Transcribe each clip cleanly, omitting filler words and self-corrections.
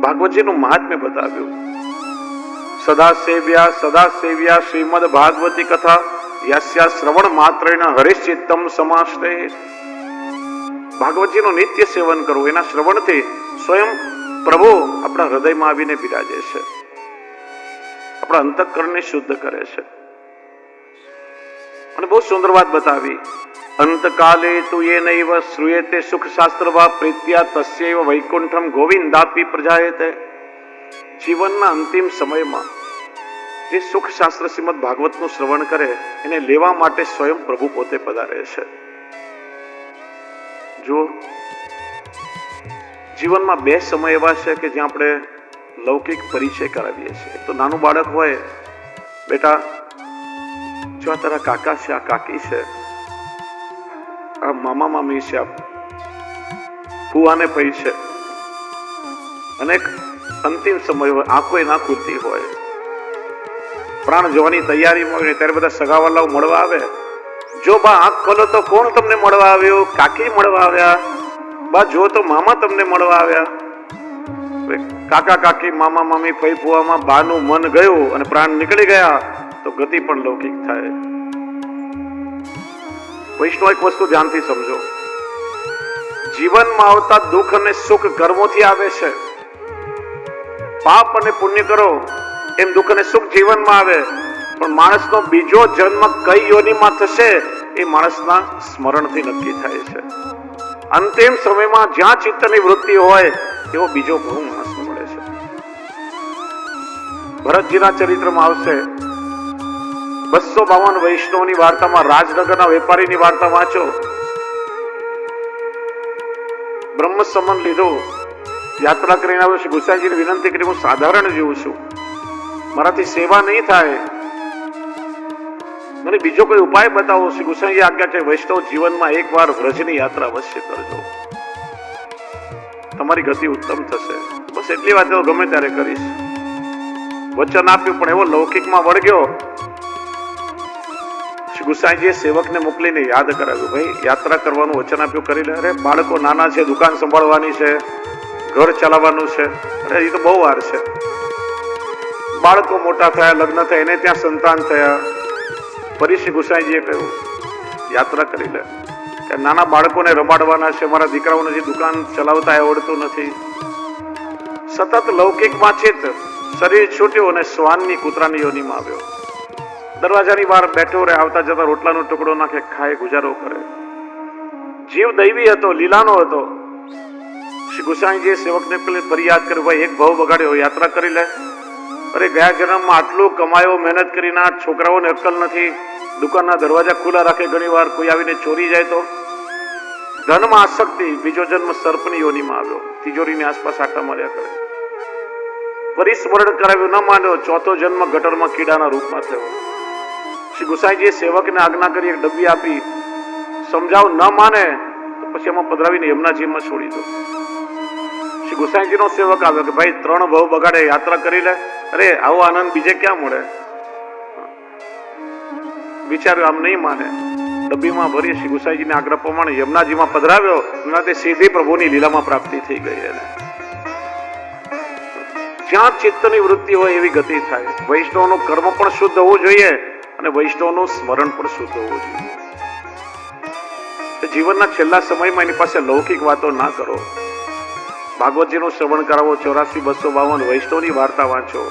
ભાગવતજીનું મહાત્મ્ય બતાવ્યું. સદા સેવ્યા શ્રીમદ ભાગવતી કથા યસ્યા શ્રવણ માત્રેણ હરિશ્ચિત્તમ સમાશ્રય. ભાગવતજીનું નિત્ય સેવન કરવું, એના શ્રવણથી સ્વયં પ્રભુ આપણા હૃદયમાં આવીને બિરાજે છે, આપણા અંતઃકરણને શુદ્ધ કરે છે. અને બહુ સુંદર વાત બતાવી. અંતકાલે તુ યેનૈવ શ્રૂયતે સુખ શાસ્ત્ર વા પ્રીત્યા તસ્યૈવ વૈકુંઠમ ગોવિંદાપી પ્રજાયતે. જીવનના અંતિમ સમયમાં જે સુખ શાસ્ત્ર શ્રીમદ ભાગવતનું શ્રવણ કરે એને લેવા માટે સ્વયં પ્રભુ પોતે પધારે છે. જો જીવનમાં બે સમય એવા છે કે જ્યાં આપણે લૌકિક પરિચય કરાવીએ છીએ. તો નાનું બાળક હોય, બેટા જો આ તારા કાકા છે, આ કાકી છે, આ મામા મામી છે, આ ફુવાને પૈ છે. અને અંતિમ સમય હોય, આંખો ના ખુલતી હોય, પ્રાણ જવાની તૈયારીમાં હોય, ત્યારે બધા સગાવાલાઓ મળવા આવે. જો બા આંખ ખોલો તો કોણ તમને મળવા આવ્યો? કાકી મળવા આવ્યા. બા જો તો મામા તમને મળવા આવ્યા. કાકા કાકી મામા મામી ફઈ ફુવામાં બાનું મન ગયું અને પ્રાણ નીકળી ગયા તો ગતિ પણ લૌકિક થાય. વૈષ્ણવ એક વસ્તુ ધ્યાનથી સમજો. જીવનમાં આવતા દુઃખ અને સુખ કર્મોથી આવે છે. પાપ અને પુણ્ય કરો એમ દુઃખ અને સુખ જીવનમાં આવે. પણ માણસનો બીજો જન્મ કઈ યોનિમાં થશે એ માણસના સ્મરણથી નક્કી થાય છે. અંતિમ સમયમાં જ્યાં ચિત્તની વૃત્તિ હોય એવો બીજો ભવ માણસને મળે છે. ભરતજીના ચરિત્રમાં આવશે 252 વૈષ્ણવની વાર્તામાં રાજનગરના વેપારીની વાર્તા વાંચો. બ્રહ્મ સંબંધ લીધો, યાત્રા કરીને આવ્યો છે. ગુસાઈજીને વિનંતી કરી, હું સાધારણ જીવ છું, મારાથી સેવા નહીં થાય, મને બીજો કોઈ ઉપાય બતાવો. શ્રી ગુસાઈજી આજ્ઞા છે, વૈષ્ણવ જીવનમાં એકવાર વ્રજની યાત્રા અવશ્ય કરજો, તમારી ગતિ ઉત્તમ થશે. બસ એટલી વાત ગમે ત્યારે કરીશ. વચન આપ્યું પણ એવો લૌકિકમાં વળગ્યો. શ્રી ગુસાઈજીએ સેવકને મોકલીને યાદ કરાવ્યું, ભાઈ યાત્રા કરવાનું વચન આપ્યું, કરી લે. અરે બાળકો નાના છે, દુકાન સંભાળવાની છે, ઘર ચલાવવાનું છે, અરે એ તો બહુ વાર છે. બાળકો મોટા થયા, લગ્ન થયા, એને ત્યાં સંતાન થયા. ફરી શ્રી ગુસાઈજીએ કહ્યું, યાત્રા કરી લે, કે નાના બાળકોને રમાડવાના છે, મારા દીકરાઓને જે દુકાન ચલાવતા આવડતું નથી. સતત લૌકિકમાં ચિત્ત, શરીર છૂટ્યું અને શ્વાનની કૂતરાની યોનિમાં આવ્યો. દરવાજાની બહાર બેઠો રહે, આવતા જતા રોટલાનો ટુકડો નાખે, ખાય, ગુજારો કરે. જીવ દૈવી હતો, લીલાનો હતો. શ્રી ગુસાઈજીએ સેવકને ફરિયાદ કરી, ભાઈ એક ભાવ બગાડ્યો, યાત્રા કરી લે. અરે ગયા જન્મમાં આટલું કમાયો, મહેનત કરીને આ છોકરાઓને અક્કલ નથી, દુકાનના દરવાજા ખુલ્લા રાખે, ઘણી વાર કોઈ આવીને ચોરી જાય તો. ધનમાં આસક્તિ, બીજો જન્મ સર્પની યોનિમાં આવ્યો, તિજોરીની આસપાસ આટા માર્યા કરે. પરિસ્મરણ કરાવ્યું, ન માન્યો, ચોથો જન્મ ગટરમાં કીડાના રૂપમાં થયો. શ્રી ગુસાઈજીએ સેવકને આજ્ઞા કરી, એક ડબ્બી આપી, સમજાવ, ન માને તો પછી એમાં પધરાવીને યમુનાજીમાં છોડી દો. શ્રી ગુસાઈજીનો સેવક આવ્યો કે ભાઈ 3 ભાવ બગાડે, યાત્રા કરી લે. અરે આવો આનંદ બીજે ક્યાં મળે? વિચાર્યું, આમ નહીં માને. ડબ્બીમાં ભરી શ્રી ગુસાઈજીને આગ્રહ પ્રમાણે યમુનાજીમાં પધરાવ્યો. એનાથી સીધી પ્રભુની લીલામાં પ્રાપ્તિ થઈ ગઈ. એને જ્યાં ચિત્તની વૃત્તિ હોય એવી ગતિ થાય. વૈષ્ણવનું કર્મ પણ શુદ્ધ હોવું જોઈએ અને વૈષ્ણવનું સ્મરણ પણ શુદ્ધ હોવું જોઈએ. જીવનના છેલ્લા સમયમાં એની પાસે લૌકિક વાતો ના કરો. ભાગવતજીનું શ્રવણ કરાવો, 84-252 વૈષ્ણવની વાર્તા વાંચો,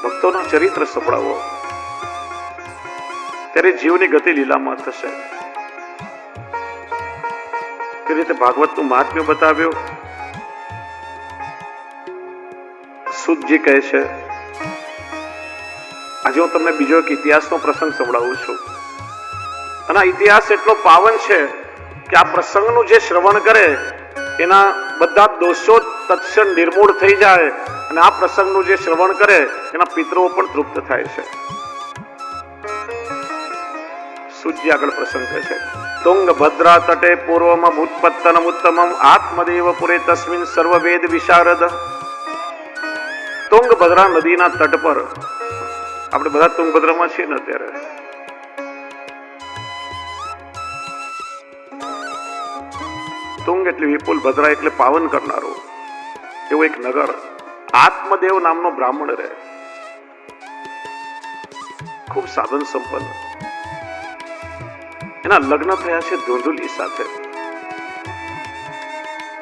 ભક્તોના ચરિત્ર સંભળાવો, ત્યારે જીવની ગતિ લીલામાં થશે. તે રીતે ભાગવતનું મહાત્મ્ય બતાવ્યું. સુતજી કહે છે, આજે હું તમને બીજો એક ઇતિહાસનો પ્રસંગ સંભળાવું છું. અને આ ઇતિહાસ એટલો પાવન છે કે આ પ્રસંગનું જે શ્રવણ કરે એના બધા દોષો તત્ક્ષણ નિર્મૂળ થઈ જાય. અને આ પ્રસંગનું જે શ્રવણ કરે એના પિતરો પણ તૃપ્ત થાય છે. સુજી આગળ પ્રસંગ કહે છે, તુંગભદ્રા તટે પૂર્વમ ઉત્પત્તનમ ઉત્તમમ આત્મદેવ પુરે તસ્મિન સર્વવેદ વિશારદ. તુંગભદ્રા નદીના તટ પર, આપણે બધા તુંગભદ્રામાં છીએ ને અત્યારે, તુંગ એટલે વિપુલ, ભદ્રા એટલે પાવન કરનારું. એવું એક નગર, આત્મદેવ નામનો બ્રાહ્મણ રહે, ખૂબ સાધન સંપન્ન. એના લગ્ન થયા છે ધૂંધુલી સાથે.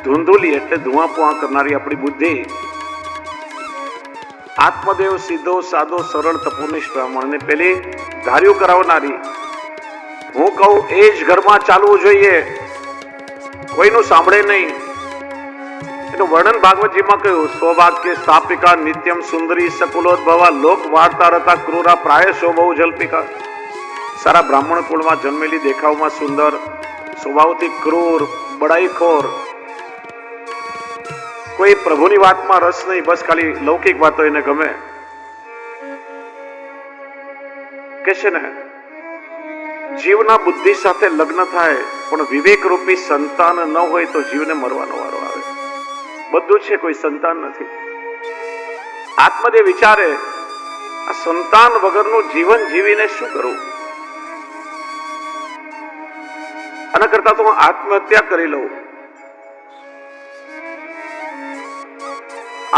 ધૂંધુલી એટલે ધુઆ પુઆ કરનારી આપણી બુદ્ધિ. આત્મદેવ સીધો સાદો સરળ તપોનિષ્ઠ બ્રાહ્મણ ને પેલી ધાર્યું કરાવનારી. હું કહું એ જ ઘરમાં ચાલવું જોઈએ, કોઈનું સાંભળે નહીં. એનું વર્ણન ભાગવતજીમાં કહ્યું, સૌભાગ્ય સ્થાપિકા નિત્યમ સુંદરી સકુલોદ્ભવા લોક વાર્તા રતા ક્રૂરા પ્રાયશો બહુ જલ્પિકા. સારા બ્રાહ્મણ કુળમાં જન્મેલી, દેખાવમાં સુંદર, સ્વભાવથી ક્રૂર, બડાઈખોર, કોઈ પ્રભુની વાતમાં રસ નહીં, બસ ખાલી લૌકિક વાતો એને ગમે. કે છે ને, જીવના બુદ્ધિ સાથે લગ્ન થાય પણ વિવેક રૂપી સંતાન ન હોય તો જીવને મરવાનો વારો આવે. બધું છે, કોઈ સંતાન નથી. આત્મદેવ વિચારે, આ સંતાન વગરનું જીવન જીવીને શું કરવું? આના કરતા તો હું આત્મહત્યા કરી લઉં.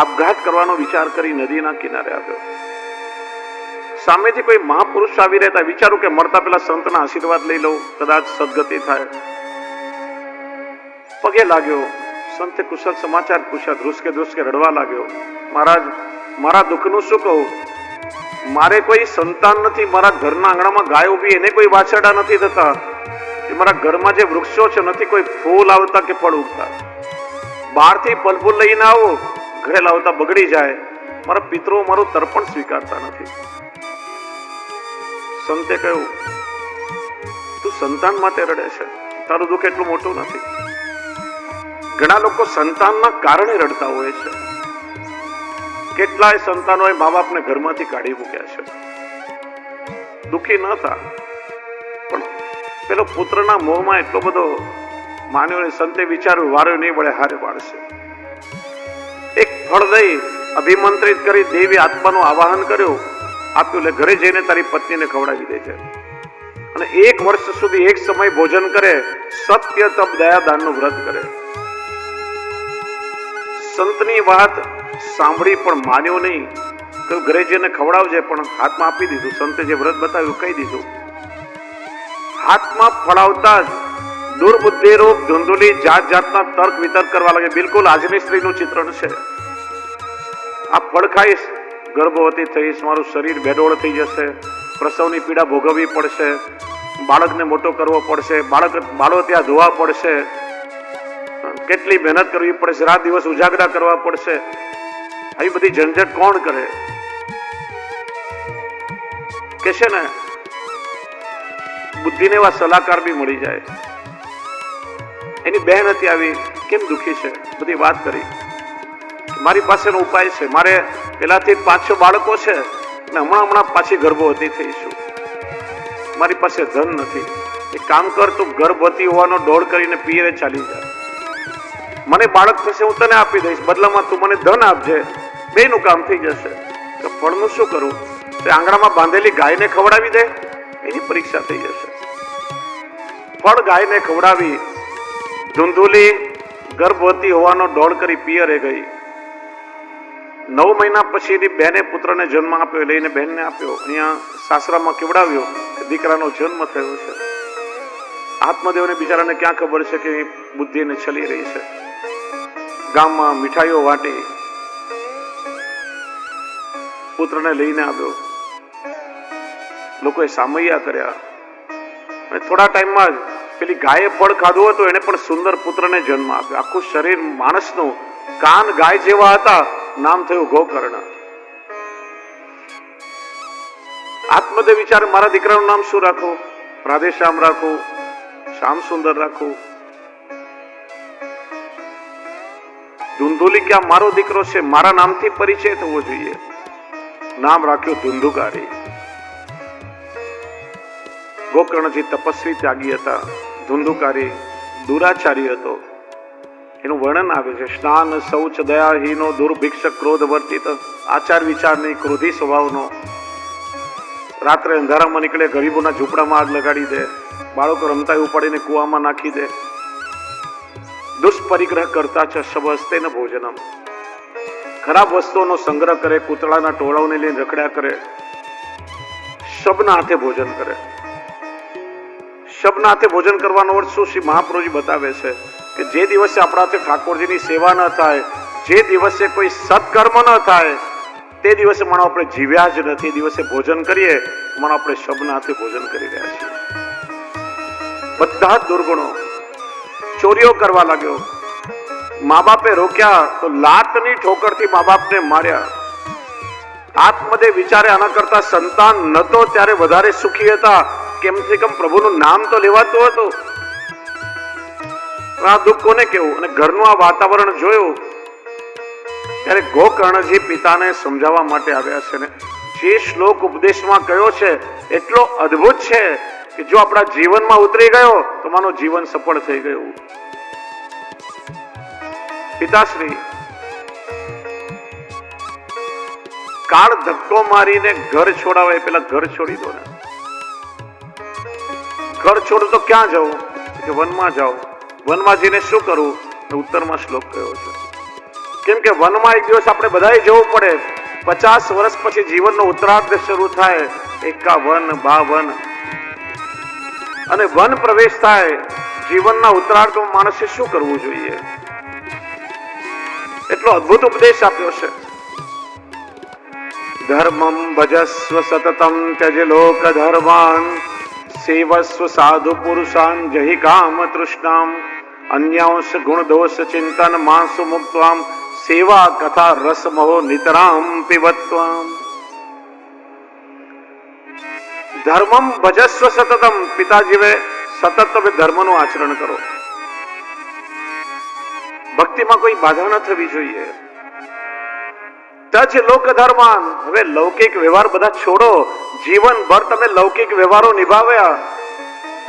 આપઘાત કરવાનો વિચાર કરી નદીના કિનારે આવ્યો. સામેથી કોઈ મહાપુરુષ આવી રહેતા, વિચારું કે મરતા પેલા સંતના આશીર્વાદ લઈ લઉં, કદાચ સદગતિ થાય. પગે લાગ્યો, સંતે કુશળ સમાચાર પૂછ્યા, ધ્રુસકે રડવા લાગ્યો. મહારાજ, મારા દુઃખનું શું કહું? મારે કોઈ સંતાન નથી, મારા ઘરના આંગણામાં ગાય ઉભી, એને કોઈ વાછરડા નથી થતા. મારા ઘરમાં જે વૃક્ષો છે નથી કોઈ ફૂલ આવતા કે ફળ ઉગતા. બહારથી ફલ લઈને આવો, ઘરે લાવતા બગડી જાય. મારા પિતરો મારું તર્પણ સ્વીકારતા નથી. સંતે કહ્યું, તું સંતાન માટે રડે છે, તારું દુઃખ એટલું મોટું નથી. ઘણા લોકો સંતાનના કારણે રડતા હોય છે. કેટલાય સંતાનોએ મા બાપને ઘરમાંથી કાઢી મૂક્યા છે. દુઃખી ન થા, પણ પેલો પુત્રના મોહમાં એટલો બધો માન્યો ને સંતે વિચાર્યું, વાર્યો નહીં વળે હારે પાડશે. એક ફળ દઈ અભિમંત્રિત કરી દેવી આત્માનું આવાહન કર્યું, આપ્યું, એટલે ઘરે જઈને તારી પત્નીને ખવડાવી દે છે. અને 1 વર્ષ સુધી એક સમય ભોજન કરે, સત્ય તપ દયા દાનનું વ્રત કરે. સંતની વાત સાંભળી પણ માન્યો નહીં. કહ્યું ઘરે જઈને ખવડાવજે, પણ હાથમાં આપી દીધું. સંતે જે વ્રત બતાવ્યું કહી દીધું. હાથમાં ફળાવતા જ દુર્બુદ્ધિ રૂપ ધુંધુલી જાત જાતના તર્ક વિતર્ક કરવા લાગે. બિલકુલ આજની સ્ત્રીનું ચિત્રણ છે. આ ફળ ખાઈશ, ગર્ભવતી થઈશ, મારું શરીર બેડોળ થઈ જશે, પ્રસવની પીડા ભોગવવી પડશે, બાળકને મોટો કરવો પડશે, બાળો ત્યાં ધોવા પડશે, કેટલી મહેનત કરવી પડશે, રાત દિવસ ઉજાગરા કરવા પડશે. આવી બધી ઝંઝટ કોણ કરે? કે છે ને, બુદ્ધિને એવા સલાહકાર બી મળી જાય. એની બહેન હતી આવી, કેમ દુખી છે, બધી વાત કરી. મારી પાસેનો ઉપાય છે, મારે પેલાથી 5-6 બાળકો છે અને હમણાં પાછી ગર્ભવતી થઈશું. મારી પાસે ધન નથી. એક કામ કર, તું ગર્ભવતી હોવાનો ડોળ કરીને પિયરે ચાલી જા. મને બાળક થશે, હું તને આપી દઈશ, બદલામાં તું મને ધન આપજે, બેયનું કામ થઈ જશે. તો ફળનું શું કરું? તે આંગણામાં બાંધેલી ગાયને ખવડાવી દે, એની પરીક્ષા થઈ જશે. ફળ ગાયને ખવડાવી ધુંધુલી ગર્ભવતી હોવાનો ડોળ કરી પિયરે ગઈ. 9 મહિના પછી એની બેને પુત્રને જન્મ આપ્યો, લઈને બહેનને આપ્યો. અહીંયા સાસરામાં કેવડાવ્યો, દીકરાનો જન્મ થયો છે. આત્મદેવને બિચારાને ક્યાં ખબર છે કે બુદ્ધિને છલી રહી છે. ગામમાં મીઠાઈઓ વાટી, પુત્રને લઈને આવ્યો. લોકોએ સામૈયા કર્યા અને થોડા ટાઈમમાં જ પેલી ગાયે ફળ ખાધું હતું, એને પણ સુંદર પુત્રને જન્મ આપ્યો. આખું શરીર માણસનું, કાન ગાય જેવા હતા, નામ થયું ગોકર્ણ. આત્મદેવ વિચાર, મારા દીકરાનું નામ શું રાખું? રાધેશ્યામ રાખું, શ્યામ સુંદર રાખું? ધુંધુલી ક્યાં મારો દીકરો છે, મારા નામથી પરિચય થવો જોઈએ. નામ રાખ્યું ધુંધુકારી. ગોકર્ણજી તપસ્વી ત્યાગી હતા. ધુંધુકારી દુરાચારી હતો. એનું વર્ણન આવે છે, સ્નાન શૌચ દયાહીનો, દુર્ભિક્ષ ક્રોધ વર્તિત, આચાર વિચાર નહીં, ક્રોધી સ્વભાવનો. રાત્રે અંધારામાં નીકળે, ગરીબોના ઝૂંપડામાં આગ લગાડી દે, બાળકો રમતા ઉપાડીને કુવામાં નાખી દે. દુષ્પરિગ્રહ કરતા છે શબસ્તેન ભોજનમ. ખરાબ વસ્તુઓનો સંગ્રહ કરે, કૂતરાના ટોળાઓને લઈને રખડ્યા કરે, શબના હાથે ભોજન કરે. શબના હાથે ભોજન કરવાનો અર્થ શું? શ્રી મહાપ્રભુજી બતાવે છે કે જે દિવસે આપણાથી ઠાકોરજીની સેવા ન થાય, જે દિવસે કોઈ સત્કર્મ ન થાય, તે દિવસે માનો આપણે જીવ્યા જ નથી. દિવસે ભોજન કરીએ માનો આપણે શબના હાથે ભોજન કરી રહ્યા છીએ. બધા જ દુર્ગુણો. ચોરીઓ કરવા લાગ્યો, મા બાપે રોક્યા તો લાતની ઠોકરથી મા બાપને માર્યા. આત્મદેવ વિચારે આના કરતા સંતાન નતો ત્યારે વધારે સુખી હતા. કેમથી કમ પ્રભુનું નામ તો લેવાતું હતું. આ દુઃખ કોને કેવું? અને ઘરનું આ વાતાવરણ જોયું ત્યારે ગોકર્ણજી પિતાને સમજાવવા માટે આવ્યા છે ને જે શ્લોક ઉપદેશમાં કયો છે એટલો અદ્ભુત છે કે જો આપણા જીવનમાં ઉતરી ગયો તો માનો જીવન સફળ થઈ ગયું. પિતાશ્રી, કાળ ધક્કો મારીને ઘર છોડાવે પેલા ઘર છોડી દો ને. ઘર છોડો તો ક્યાં જવું? કે વનમાં જાઓ. વનમાં જઈને શું કરવું? ઉત્તરમાં શ્લોક કયો છે. કેમ કે વનમાં એક દિવસ આપણે બધાએ જવું પડે. 50 વર્ષ પછી જીવનનો ઉત્તરાર્ધ શરૂ થાય. 51, 52 અને વન પ્રવેશ થાય. જીવનના ઉત્તરાર્ધમાં માણસે શું કરવું જોઈએ? એટલો અદ્ભુત ઉપદેશ આપ્યો છે. ધર્મમ ભજસ્વ સતતમ ત્યજ લોક ધર્માન સેવસ્વ સાધુ પુરુષાન જહિ કામ તૃષ્ણામ અન્યાંશ ગુણ દોષ ચિંતન માસુ મુક્ત્વામ સેવા કથા રસમહો નિતરામ પિબત્વામ. ધર્મમ ભજસ્વ સતતમ. પિતાજીએ સતત તમે ધર્મનું આચરણ કરો. ભક્તિમાં કોઈ બાધા ન થવી જોઈએ. તજ લોક ધર્માન. હવે લૌકિક વ્યવહાર બધા છોડો. જીવનભર તમે લૌકિક વ્યવહારો નિભાવ્યા.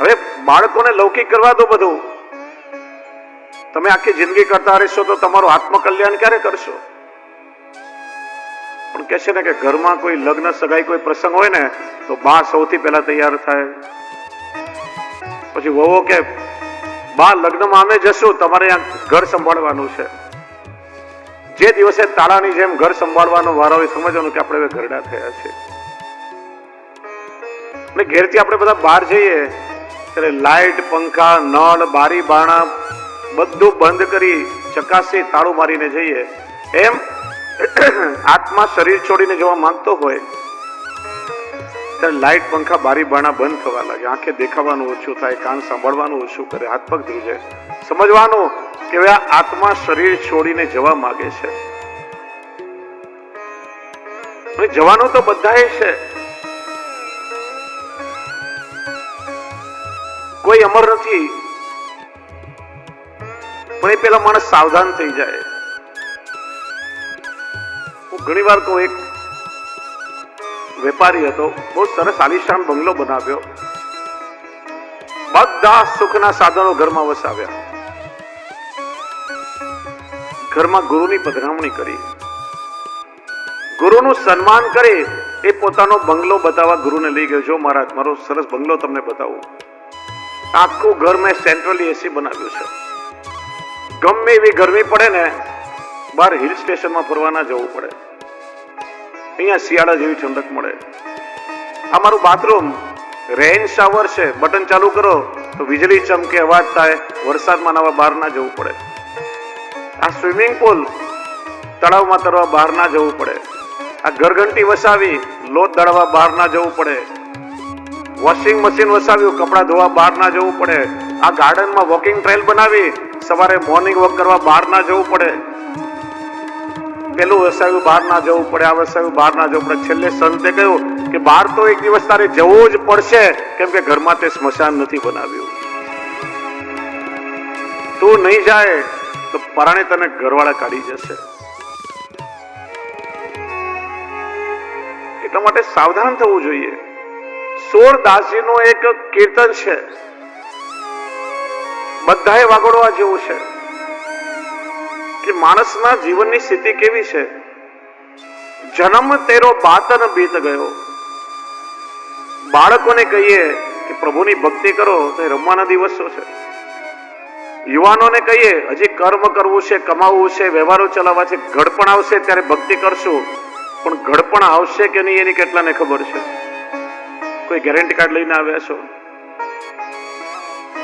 હવે બાળકોને લૌકિક કરવા દો બધું. તમે આખી જિંદગી કરતા રહેશો તો તમારું આત્મકલ્યાણ ક્યારે કરશો? પણ કે છે ને કે ઘરમાં કોઈ લગ્ન સગાઈ કોઈ પ્રસંગ હોય ને તો બા સૌથી પહેલા તૈયાર થાય. પછી વહુઓ કે બા લગ્નમાં અમે જશું, તમારે ઘર સંભાળવાનું છે. જે દિવસે તાળાની જેમ ઘર સંભાળવાનો વારો હોય સમજવાનું કે આપણે ઘરડા થયા છે. અને ઘેરથી આપણે બધા બહાર જઈએ ત્યારે લાઈટ, પંખા, નળ, બારી, બારણા બધું બંધ કરી ચકાસી તાળું મારીને જઈએ. એમ આત્મા શરીર છોડીને જવા માંગતો હોય ત્યારે લાઈટ, પંખા, બારી, બારણા બંધ થવા લાગે. આંખે દેખાવાનું ઓછું થાય, કાન સાંભળવાનું ઓછું કરે, હાથ પગ ધ્રુજે. સમજવાનું કે હવે આ આત્મા શરીર છોડીને જવા માંગે છે. જવાનું તો બધાએ છે. કોઈ અમર નથી. પણ એ પેલા માણસ સાવધાન થઈ જાય. હું ઘણી વાર કહું, એક વેપારી હતો, બહુ સરસ આલિશાન બંગલો બનાવ્યો, બધા સુખના સાધનો ઘરમાં વસાવ્યા, ઘરમાં ગુરુની પધરામણી કરી, ગુરુનું સન્માન કરી. એ પોતાનો બંગલો બતાવવા ગુરુને લઈ ગયો. જો મહારાજ, મારો સરસ બંગલો તમને બતાવું. આખું ઘર મેં સેન્ટ્રલી એસી બનાવ્યું છે. ગમે એવી ગરમી પડે ને બહાર હિલ સ્ટેશનમાં ફરવા ના જવું પડે. અહીંયા શિયાળા જેવી ઠંડક મળે. આ મારું બાથરૂમ રેઇન શાવર છે. બટન ચાલુ કરો તો વીજળી ચમકે, અવાજ થાય. વરસાદમાં નાવા બહાર ના જવું પડે. આ સ્વિમિંગ પુલ, તળાવમાં તરવા બહાર ના જવું પડે. આ ઘરઘંટી વસાવી, લોટ દળવા બહાર ના જવું પડે. વોશિંગ મશીન વસાવ્યું, કપડા ધોવા બહાર ના જવું પડે. આ ગાર્ડનમાં વોકિંગ ટ્રેલ બનાવી, સવારે મોર્નિંગ વોક કરવા બહાર ના જવું પડે. પેલું વસાવ્યું, બહાર ના જવું પડે. આ વસાવ્યું, બહાર ના જવું પડે. છેલ્લે સંતે કહ્યું કે બહાર તો એક દિવસ તારે જવું જ પડશે, કેમ કે ઘરમાં તે સ્મશાન નથી બનાવ્યું. તું નહીં જાય તો પરાણે તને ઘરવાળા કાઢી જશે. એટલા માટે સાવધાન થવું જોઈએ. સોરદાસજીનું એક કીર્તન છે, બધાએ વાગોડવા જેવું છે કે માણસના જીવનની સ્થિતિ કેવી છે. જન્મ તેરો બાતન બીત ગયો. બાળકોને કહીએ કે પ્રભુની ભક્તિ કરો તો એ રમવાના દિવસો છે. યુવાનોને કહીએ હજી કર્મ કરવું છે, કમાવવું છે, વ્યવહારો ચલાવવા છે, ઘડપણ આવશે ત્યારે ભક્તિ કરશું, પણ ઘડપણ આવશે કે નહીં એની કેટલાને ખબર છે? કોઈ ગેરંટી કાર્ડ લઈને આવ્યા છો?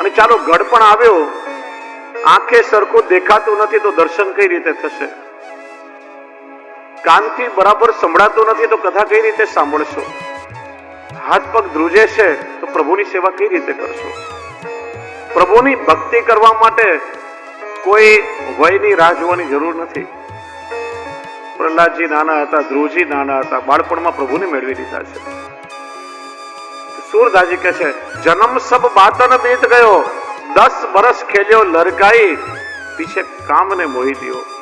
અને ચાલો ઘડપણ આવ્યો, આંખે સરખું દેખાતું નથી તો દર્શન કઈ રીતે થશે? કાનથી બરાબર સંભળાતું નથી તો કથા કઈ રીતે સાંભળશો? હાથ પગ ધ્રુજે છે તો પ્રભુની સેવા કઈ રીતે કરશો? પ્રભુની ભક્તિ કરવા માટે કોઈ વયની રાહ જોવાની જરૂર નથી. પ્રહલાદજી નાના હતા, ધ્રુવજી નાના હતા, બાળપણમાં પ્રભુને મેળવી લીધા છે. सूरदास કહે છે, जन्म सब बातन बीत गयो, 10 बरस खेल्यो लड़काई, पीछे काम ने मोही दियो.